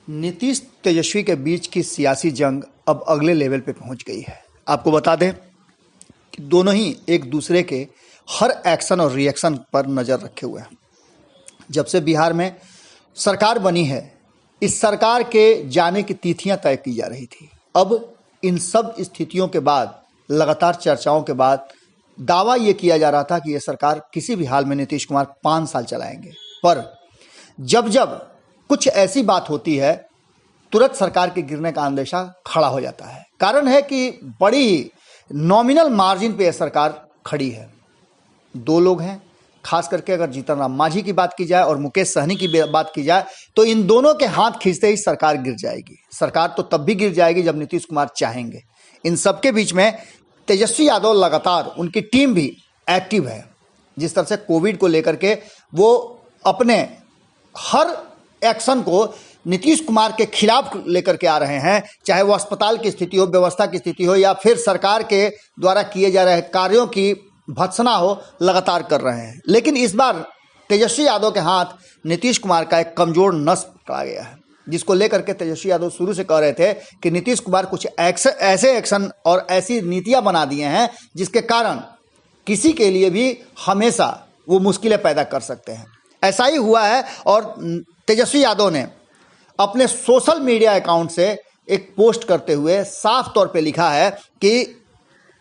नीतीश तेजस्वी के बीच की सियासी जंग अब अगले लेवल पे पहुंच गई है। आपको बता दें कि दोनों ही एक दूसरे के हर एक्शन और रिएक्शन पर नज़र रखे हुए हैं। जब से बिहार में सरकार बनी है, इस सरकार के जाने की तिथियां तय की जा रही थी। अब इन सब स्थितियों के बाद, लगातार चर्चाओं के बाद दावा ये किया जा रहा था कि ये सरकार किसी भी हाल में नीतीश कुमार 5 साल चलाएंगे। पर जब जब कुछ ऐसी बात होती है, तुरंत सरकार के गिरने का अंदेशा खड़ा हो जाता है। कारण है कि बड़ी ही नॉमिनल मार्जिन पे यह सरकार खड़ी है। 2 लोग हैं, खास करके अगर जीतन राम मांझी की बात की जाए और मुकेश सहनी की बात की जाए तो इन दोनों के हाथ खींचते ही सरकार गिर जाएगी। सरकार तो तब भी गिर जाएगी जब नीतीश कुमार चाहेंगे। इन सबके बीच में तेजस्वी यादव लगातार, उनकी टीम भी एक्टिव है। जिस तरह से कोविड को लेकर के वो अपने हर एक्शन को नीतीश कुमार के खिलाफ लेकर के आ रहे हैं, चाहे वो अस्पताल की स्थिति हो, व्यवस्था की स्थिति हो, या फिर सरकार के द्वारा किए जा रहे कार्यों की भत्सना हो, लगातार कर रहे हैं। लेकिन इस बार तेजस्वी यादव के हाथ नीतीश कुमार का एक कमजोर नस पकड़ा गया है, जिसको लेकर के तेजस्वी यादव शुरू से कह रहे थे कि नीतीश कुमार कुछ ऐसे एक्शन और ऐसी नीतियां बना दिए हैं जिसके कारण किसी के लिए भी हमेशा वो मुश्किलें पैदा कर सकते हैं। ऐसा ही हुआ है और तेजस्वी यादव ने अपने सोशल मीडिया अकाउंट से एक पोस्ट करते हुए साफ तौर पे लिखा है कि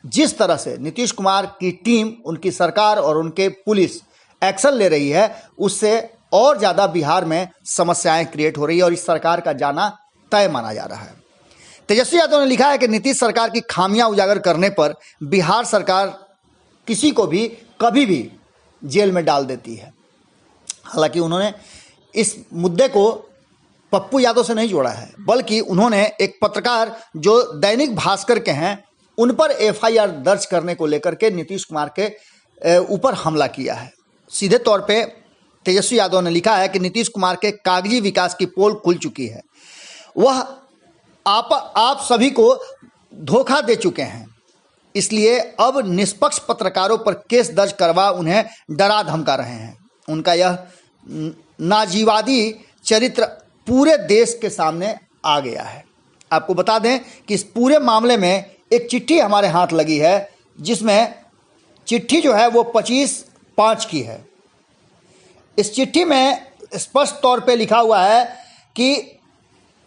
जिस तरह से नीतीश कुमार की टीम, उनकी सरकार और उनके पुलिस एक्शन ले रही है, उससे और ज़्यादा बिहार में समस्याएं क्रिएट हो रही है और इस सरकार का जाना तय माना जा रहा है। तेजस्वी यादव ने लिखा है कि नीतीश सरकार की खामियां उजागर करने पर बिहार सरकार किसी को भी कभी भी जेल में डाल देती है। हालांकि उन्होंने इस मुद्दे को पप्पू यादव से नहीं जोड़ा है, बल्कि उन्होंने एक पत्रकार जो दैनिक भास्कर के हैं उन पर एफआईआर दर्ज करने को लेकर के नीतीश कुमार के ऊपर हमला किया है। सीधे तौर पे तेजस्वी यादव ने लिखा है कि नीतीश कुमार के कागजी विकास की पोल खुल चुकी है, वह आप सभी को धोखा दे चुके हैं, इसलिए अब निष्पक्ष पत्रकारों पर केस दर्ज करवा उन्हें डरा धमका रहे हैं। उनका यह नाजीवादी चरित्र पूरे देश के सामने आ गया है। आपको बता दें कि इस पूरे मामले में एक चिट्ठी हमारे हाथ लगी है, जिसमें चिट्ठी जो है वो 25/5 की है। इस चिट्ठी में स्पष्ट तौर पे लिखा हुआ है कि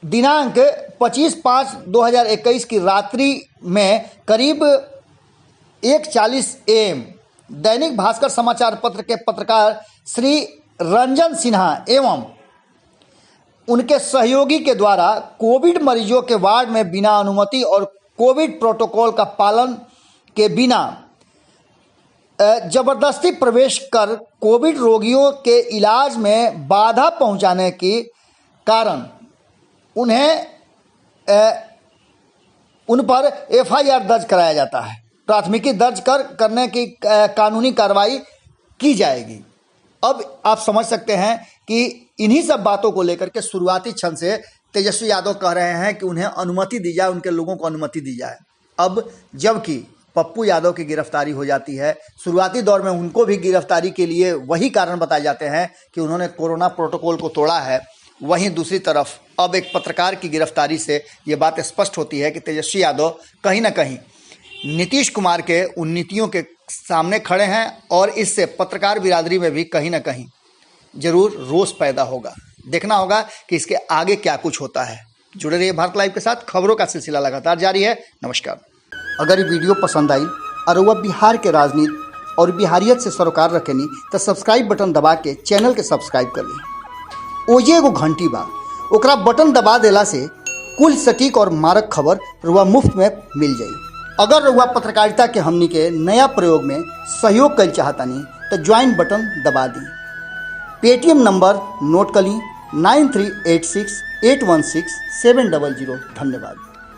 दिनांक 25/5/2021 की रात्रि में करीब 1:40 AM दैनिक भास्कर समाचार पत्र के पत्रकार श्री रंजन सिन्हा एवं उनके सहयोगी के द्वारा कोविड मरीजों के वार्ड में बिना अनुमति और कोविड प्रोटोकॉल का पालन के बिना जबरदस्ती प्रवेश कर कोविड रोगियों के इलाज में बाधा पहुंचाने के कारण उन पर एफआईआर दर्ज कराया जाता है। प्राथमिकी दर्ज करने की कानूनी कार्रवाई की जाएगी। अब आप समझ सकते हैं कि इन्हीं सब बातों को लेकर के शुरुआती क्षण से तेजस्वी यादव कह रहे हैं कि उन्हें अनुमति दी जाए, उनके लोगों को अनुमति दी जाए। अब जबकि पप्पू यादव की गिरफ्तारी हो जाती है, शुरुआती दौर में उनको भी गिरफ्तारी के लिए वही कारण बताए जाते हैं कि उन्होंने कोरोना प्रोटोकॉल को तोड़ा है। वहीं दूसरी तरफ अब एक पत्रकार की गिरफ्तारी से ये बात स्पष्ट होती है कि तेजस्वी यादव कहीं ना कहीं नीतीश कुमार के उन नीतियों के सामने खड़े हैं और इससे पत्रकार बिरादरी में भी कहीं ना कहीं जरूर रोष पैदा होगा। देखना होगा कि इसके आगे क्या कुछ होता है। जुड़े रहिए भारत लाइव के साथ, खबरों का सिलसिला लगातार जारी है। नमस्कार। अगर ये वीडियो पसंद आई और वह बिहार के राजनीति और बिहारियत से सरोकार रखेनी तो सब्सक्राइब बटन दबा के चैनल के सब्सक्राइब कर ली। ओजे एगो घंटी बा, ओकरा बटन दबा देला से कुल सटीक और मारक खबर रुआ मुफ्त में मिल जाई। अगर रुआ पत्रकारिता के हमनी के नया प्रयोग में सहयोग कर चाहतानी तो ज्वाइन बटन दबा दी। पेटीएम नंबर नोट कर ली 9386816700। धन्यवाद।